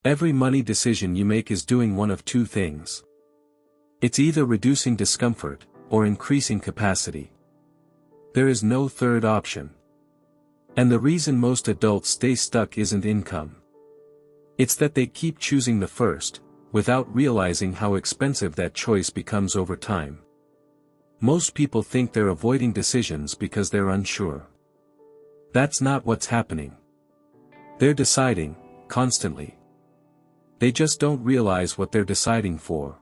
Every money decision you make is doing one of two things. It's either reducing discomfort, or increasing capacity. There is no third option. And the reason most adults stay stuck isn't income. It's that they keep choosing the first, without realizing how expensive that choice becomes over time. Most people think they're avoiding decisions because they're unsure. That's not what's happening. They're deciding, constantly. They just don't realize what they're deciding for.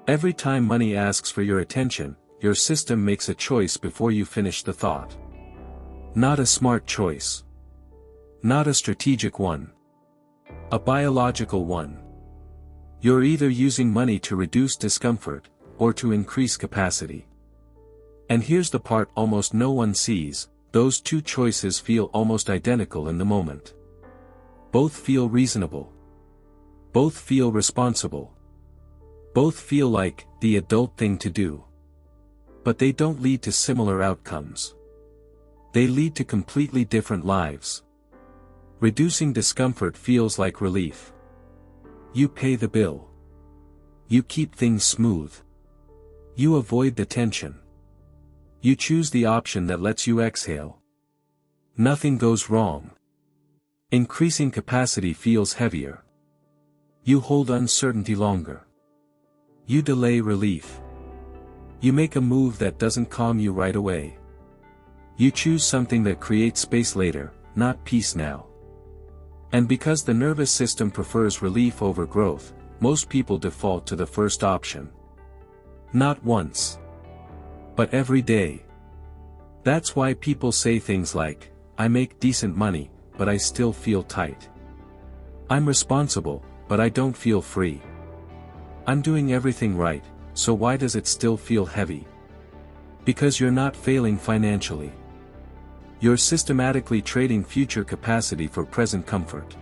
Every time money asks for your attention, your system makes a choice before you finish the thought. Not a smart choice. Not a strategic one. A biological one. You're either using money to reduce discomfort, or to increase capacity. And here's the part almost no one sees, those two choices feel almost identical in the moment. Both feel reasonable. Both feel responsible. Both feel like the adult thing to do. But they don't lead to similar outcomes. They lead to completely different lives. Reducing discomfort feels like relief. You pay the bill. You keep things smooth. You avoid the tension. You choose the option that lets you exhale. Nothing goes wrong. Increasing capacity feels heavier. You hold uncertainty longer. You delay relief. You make a move that doesn't calm you right away. You choose something that creates space later, not peace now. And because the nervous system prefers relief over growth, most people default to the first option. Not once, but every day. That's why people say things like, I make decent money, but I still feel tight. I'm responsible, but I don't feel free. I'm doing everything right, so why does it still feel heavy? Because you're not failing financially. You're systematically trading future capacity for present comfort.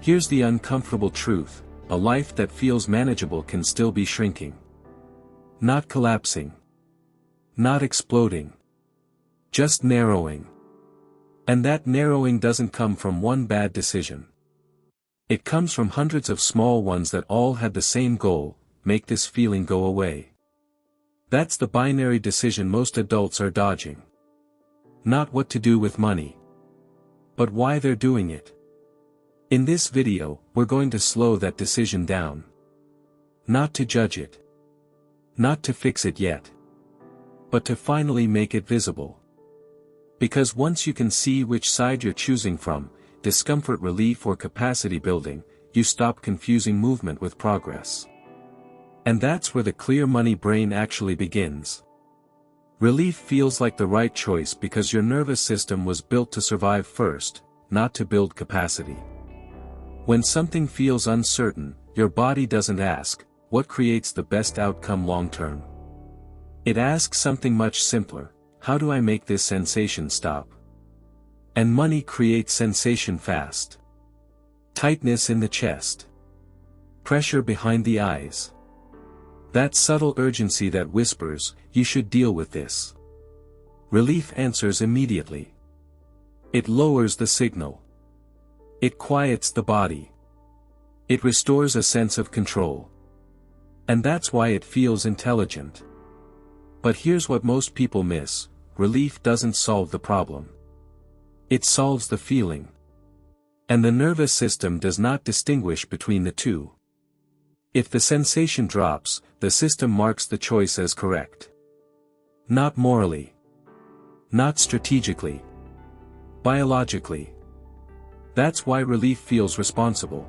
Here's the uncomfortable truth, a life that feels manageable can still be shrinking. Not collapsing. Not exploding. Just narrowing. And that narrowing doesn't come from one bad decision. It comes from hundreds of small ones that all had the same goal: make this feeling go away. That's the binary decision most adults are dodging. Not what to do with money, but why they're doing it. In this video, we're going to slow that decision down. Not to judge it. Not to fix it yet. But to finally make it visible. Because once you can see which side you're choosing from, discomfort relief or capacity building, you stop confusing movement with progress. And that's where the clear money brain actually begins. Relief feels like the right choice because your nervous system was built to survive first, not to build capacity. When something feels uncertain, your body doesn't ask, what creates the best outcome long term? It asks something much simpler: how do I make this sensation stop? And money creates sensation fast. Tightness in the chest. Pressure behind the eyes. That subtle urgency that whispers, you should deal with this. Relief answers immediately. It lowers the signal. It quiets the body. It restores a sense of control. And that's why it feels intelligent. But here's what most people miss: relief doesn't solve the problem. It solves the feeling. And the nervous system does not distinguish between the two. If the sensation drops, the system marks the choice as correct. Not morally. Not strategically. Biologically. That's why relief feels responsible.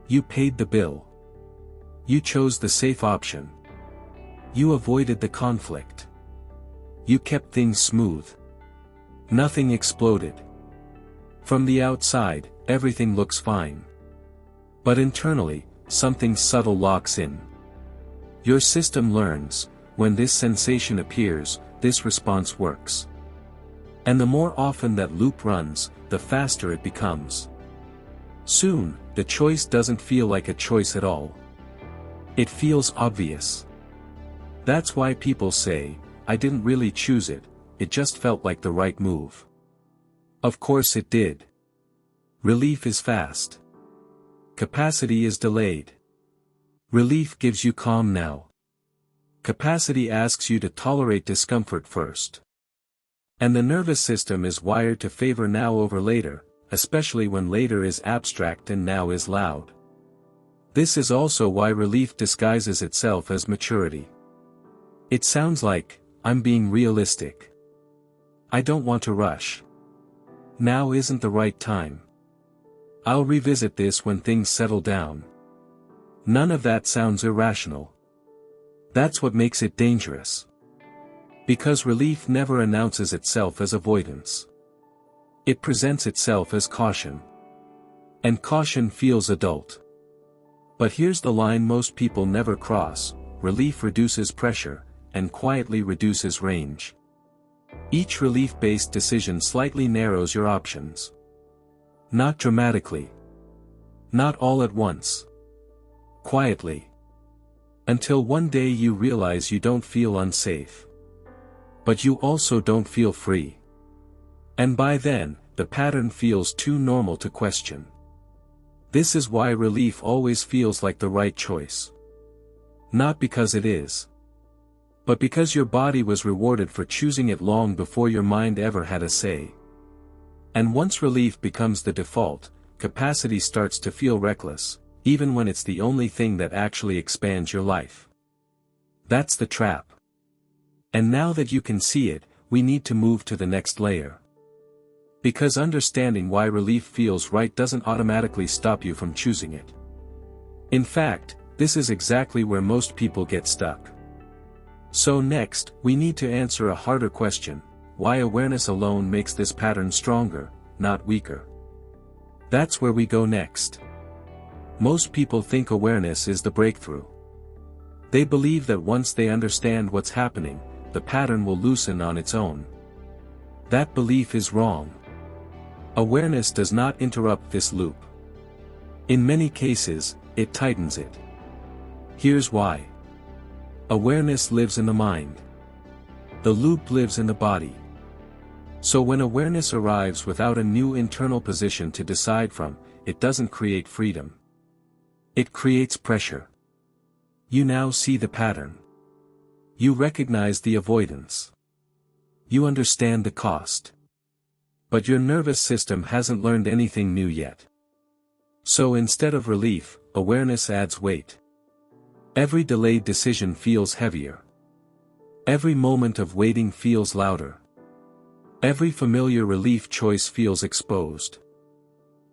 You paid the bill. You chose the safe option. You avoided the conflict. You kept things smooth. Nothing exploded. From the outside, everything looks fine. But internally, something subtle locks in. Your system learns, when this sensation appears, this response works. And the more often that loop runs, the faster it becomes. Soon, the choice doesn't feel like a choice at all. It feels obvious. That's why people say, I didn't really choose it, it just felt like the right move. Of course it did. Relief is fast. Capacity is delayed. Relief gives you calm now. Capacity asks you to tolerate discomfort first. And the nervous system is wired to favor now over later, especially when later is abstract and now is loud. This is also why relief disguises itself as maturity. It sounds like, I'm being realistic. I don't want to rush. Now isn't the right time. I'll revisit this when things settle down. None of that sounds irrational. That's what makes it dangerous. Because relief never announces itself as avoidance. It presents itself as caution. And caution feels adult. But here's the line most people never cross: relief reduces pressure, and quietly reduces range. Each relief-based decision slightly narrows your options. Not dramatically. Not all at once. Quietly. Until one day you realize you don't feel unsafe. But you also don't feel free. And by then, the pattern feels too normal to question. This is why relief always feels like the right choice. Not because it is. But because your body was rewarded for choosing it long before your mind ever had a say. And once relief becomes the default, capacity starts to feel reckless, even when it's the only thing that actually expands your life. That's the trap. And now that you can see it, we need to move to the next layer. Because understanding why relief feels right doesn't automatically stop you from choosing it. In fact, this is exactly where most people get stuck. So next, we need to answer a harder question: why awareness alone makes this pattern stronger, not weaker. That's where we go next. Most people think awareness is the breakthrough. They believe that once they understand what's happening, the pattern will loosen on its own. That belief is wrong. Awareness does not interrupt this loop. In many cases, it tightens it. Here's why. Awareness lives in the mind. The loop lives in the body. So when awareness arrives without a new internal position to decide from, it doesn't create freedom. It creates pressure. You now see the pattern. You recognize the avoidance. You understand the cost. But your nervous system hasn't learned anything new yet. So instead of relief, awareness adds weight. Every delayed decision feels heavier. Every moment of waiting feels louder. Every familiar relief choice feels exposed.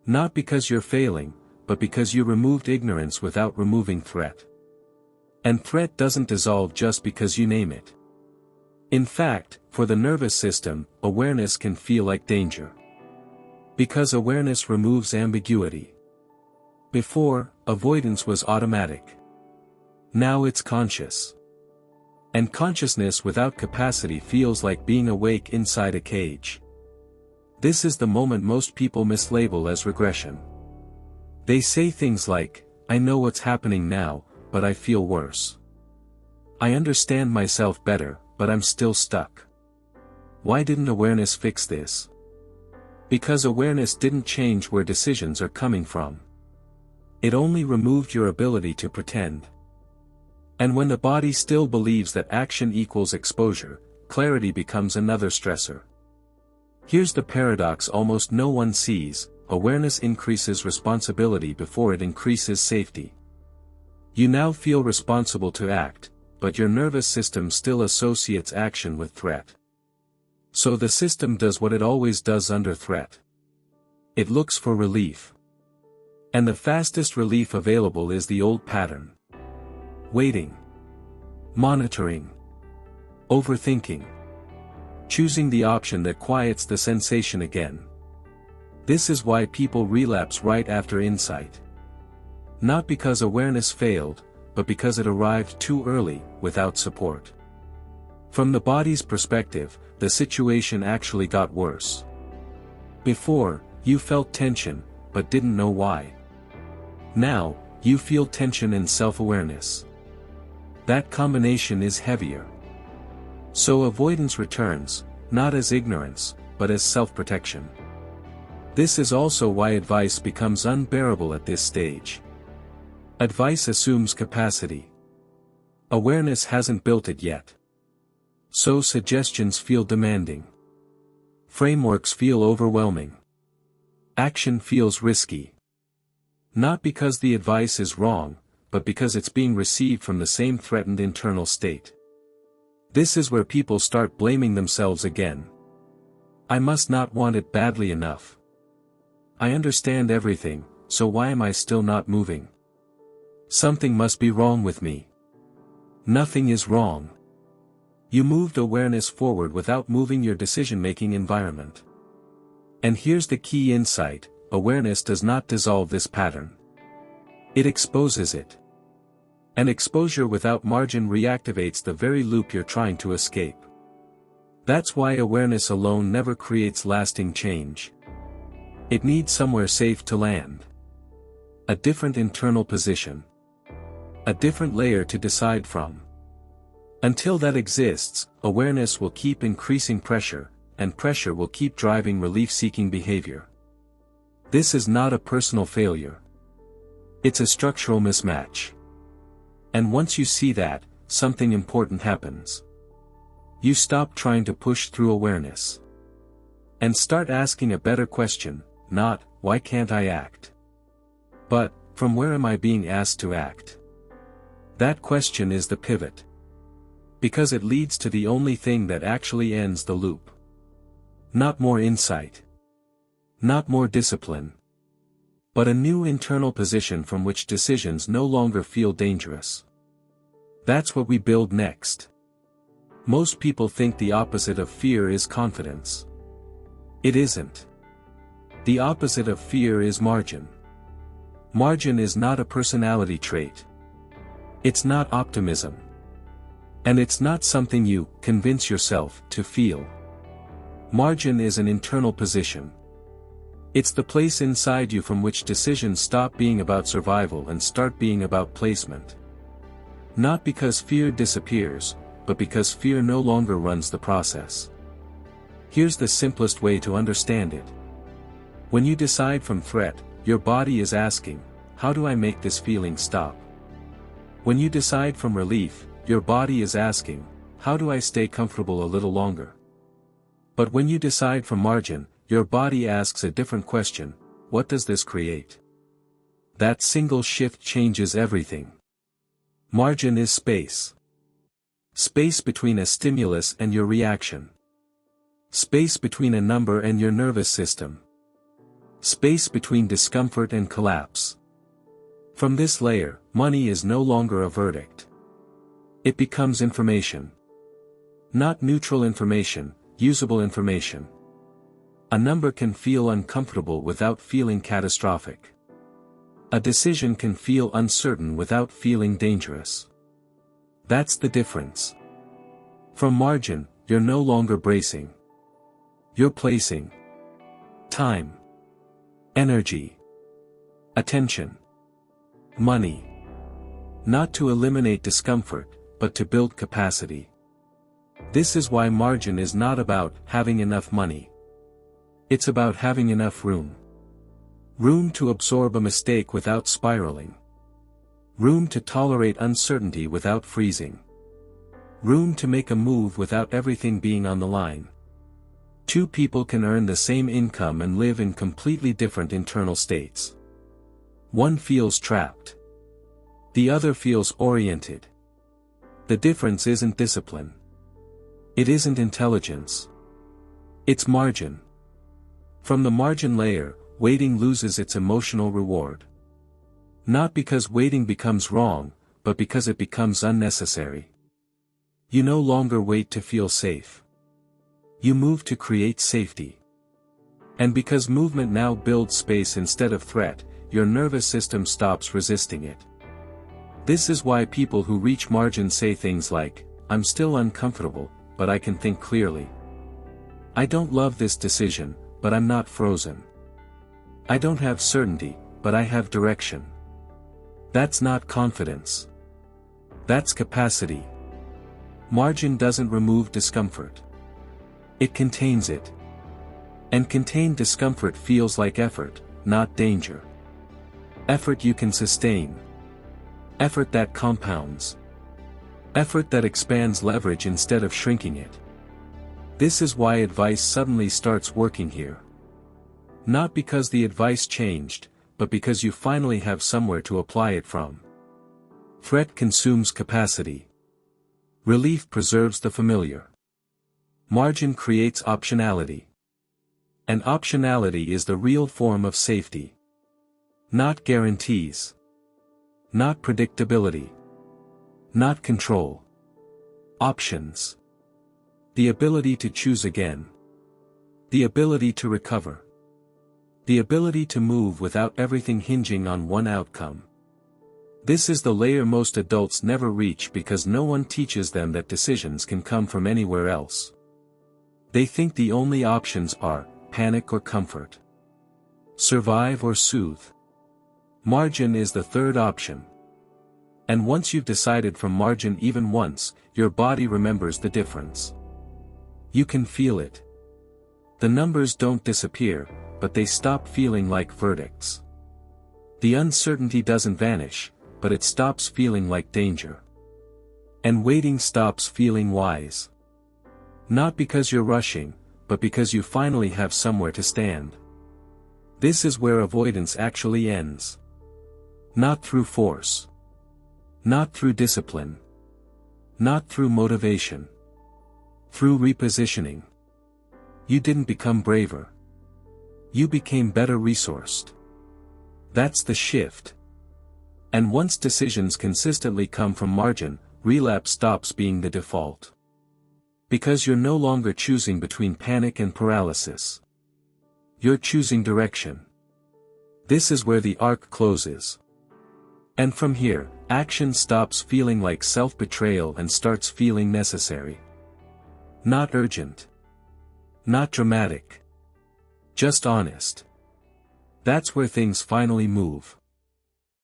Not because you're failing, but because you removed ignorance without removing threat. And threat doesn't dissolve just because you name it. In fact, for the nervous system, awareness can feel like danger. Because awareness removes ambiguity. Before, avoidance was automatic. Now it's conscious. And consciousness without capacity feels like being awake inside a cage. This is the moment most people mislabel as regression. They say things like, I know what's happening now, but I feel worse. I understand myself better, but I'm still stuck. Why didn't awareness fix this? Because awareness didn't change where decisions are coming from. It only removed your ability to pretend. And when the body still believes that action equals exposure, clarity becomes another stressor. Here's the paradox almost no one sees: awareness increases responsibility before it increases safety. You now feel responsible to act, but your nervous system still associates action with threat. So the system does what it always does under threat. It looks for relief. And the fastest relief available is the old pattern. Waiting. Monitoring. Overthinking. Choosing the option that quiets the sensation again. This is why people relapse right after insight. Not because awareness failed, but because it arrived too early, without support. From the body's perspective, the situation actually got worse. Before, you felt tension, but didn't know why. Now, you feel tension and self-awareness. That combination is heavier. So avoidance returns, not as ignorance, but as self-protection. This is also why advice becomes unbearable at this stage. Advice assumes capacity. Awareness hasn't built it yet. So suggestions feel demanding. Frameworks feel overwhelming. Action feels risky. Not because the advice is wrong, but because it's being received from the same threatened internal state. This is where people start blaming themselves again. I must not want it badly enough. I understand everything, so why am I still not moving? Something must be wrong with me. Nothing is wrong. You moved awareness forward without moving your decision-making environment. And here's the key insight: awareness does not dissolve this pattern. It exposes it. And exposure without margin reactivates the very loop you're trying to escape. That's why awareness alone never creates lasting change. It needs somewhere safe to land. A different internal position. A different layer to decide from. Until that exists, awareness will keep increasing pressure, and pressure will keep driving relief-seeking behavior. This is not a personal failure. It's a structural mismatch. And once you see that, something important happens. You stop trying to push through awareness. And start asking a better question, not, why can't I act? But, from where am I being asked to act? That question is the pivot. Because it leads to the only thing that actually ends the loop. Not more insight. Not more discipline. But a new internal position from which decisions no longer feel dangerous. That's what we build next. Most people think the opposite of fear is confidence. It isn't. The opposite of fear is margin. Margin is not a personality trait. It's not optimism. And it's not something you convince yourself to feel. Margin is an internal position. It's the place inside you from which decisions stop being about survival and start being about placement. Not because fear disappears, but because fear no longer runs the process. Here's the simplest way to understand it. When you decide from threat, your body is asking, how do I make this feeling stop? When you decide from relief, your body is asking, how do I stay comfortable a little longer? But when you decide from margin, your body asks a different question: what does this create? That single shift changes everything. Margin is space. Space between a stimulus and your reaction. Space between a number and your nervous system. Space between discomfort and collapse. From this layer, money is no longer a verdict. It becomes information. Not neutral information, usable information. A number can feel uncomfortable without feeling catastrophic. A decision can feel uncertain without feeling dangerous. That's the difference. From margin, you're no longer bracing. You're placing time, energy, attention, money. Not to eliminate discomfort, but to build capacity. This is why margin is not about having enough money. It's about having enough room. Room to absorb a mistake without spiraling. Room to tolerate uncertainty without freezing. Room to make a move without everything being on the line. Two people can earn the same income and live in completely different internal states. One feels trapped. The other feels oriented. The difference isn't discipline. It isn't intelligence. It's margin. From the margin layer, waiting loses its emotional reward. Not because waiting becomes wrong, but because it becomes unnecessary. You no longer wait to feel safe. You move to create safety. And because movement now builds space instead of threat, your nervous system stops resisting it. This is why people who reach margin say things like, I'm still uncomfortable, but I can think clearly. I don't love this decision, but I'm not frozen. I don't have certainty, but I have direction. That's not confidence. That's capacity. Margin doesn't remove discomfort. It contains it. And contained discomfort feels like effort, not danger. Effort you can sustain. Effort that compounds. Effort that expands leverage instead of shrinking it. This is why advice suddenly starts working here. Not because the advice changed, but because you finally have somewhere to apply it from. Threat consumes capacity. Relief preserves the familiar. Margin creates optionality. And optionality is the real form of safety. Not guarantees. Not predictability. Not control. Options. The ability to choose again. The ability to recover. The ability to move without everything hinging on one outcome. This is the layer most adults never reach because no one teaches them that decisions can come from anywhere else. They think the only options are panic or comfort. Survive or soothe. Margin is the third option. And once you've decided from margin even once, your body remembers the difference. You can feel it. The numbers don't disappear, but they stop feeling like verdicts. The uncertainty doesn't vanish, but it stops feeling like danger. And waiting stops feeling wise. Not because you're rushing, but because you finally have somewhere to stand. This is where avoidance actually ends. Not through force. Not through discipline. Not through motivation. Through repositioning. You didn't become braver. You became better resourced. That's the shift. And once decisions consistently come from margin, relapse stops being the default. Because you're no longer choosing between panic and paralysis. You're choosing direction. This is where the arc closes. And from here, action stops feeling like self-betrayal and starts feeling necessary. Not urgent. Not dramatic. Just honest. That's where things finally move.